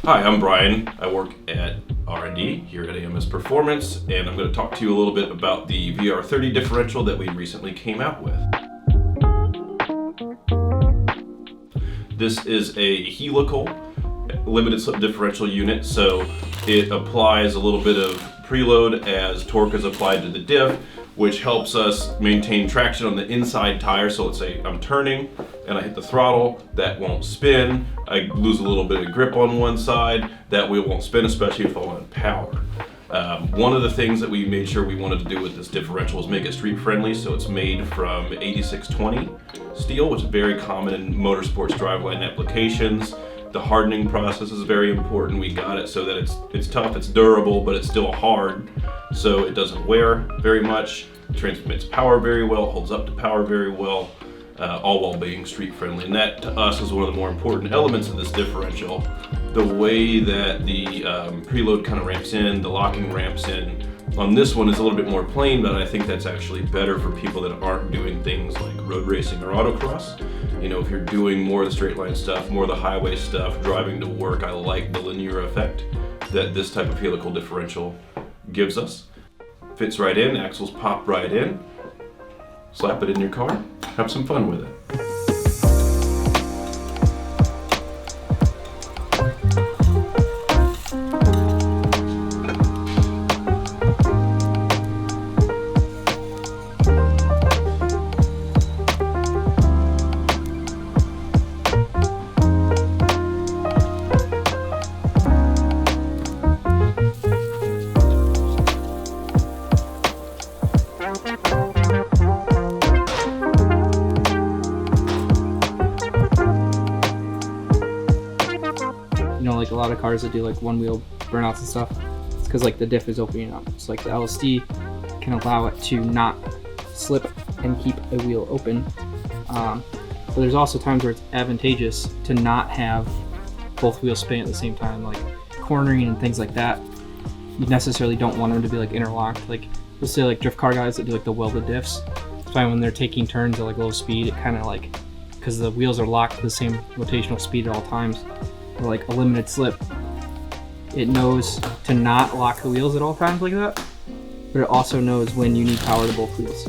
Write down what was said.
Hi, I'm Brian. I work at R&D here at AMS Performance, and I'm going to talk to you a little bit about the VR30 differential that we recently came out with. This is a helical limited slip differential unit, so it applies a little bit of preload as torque is applied to the diff, which helps us maintain traction on the inside tire. So let's say I'm turning and I hit the throttle, that won't spin. I lose a little bit of grip on one side, that wheel won't spin, especially if I'm on power. One of the things that we made sure we wanted to do with this differential is make it street friendly, so it's made from 8620 steel, which is very common in motorsports driveline applications. The hardening process is very important. We got it so that it's tough, it's durable, but it's still hard, so it doesn't wear very much. It transmits power very well, holds up to power very well, all while being street friendly. And that to us is one of the more important elements of this differential. The way that the preload kind of ramps in, the locking ramps in, on this one is a little bit more plain, but I think that's actually better for people that aren't doing things like road racing or autocross. You know, if you're doing more of the straight line stuff, more of the highway stuff, driving to work, I like the linear effect that this type of helical differential gives us. Fits right in, axles pop right in, slap it in your car, have some fun with it. You know, like a lot of cars that do like one wheel burnouts and stuff, it's because like the diff is opening up. So like the LSD can allow it to not slip and keep a wheel open. But there's also times where it's advantageous to not have both wheels spinning at the same time, like cornering and things like that. You necessarily don't want them to be like interlocked. Like let's say like drift car guys that do like the welded diffs, it's fine when they're taking turns at like low speed, it kind of like, because the wheels are locked to the same rotational speed at all times, or like a limited slip, it knows to not lock the wheels at all times like that, but it also knows when you need power to both wheels.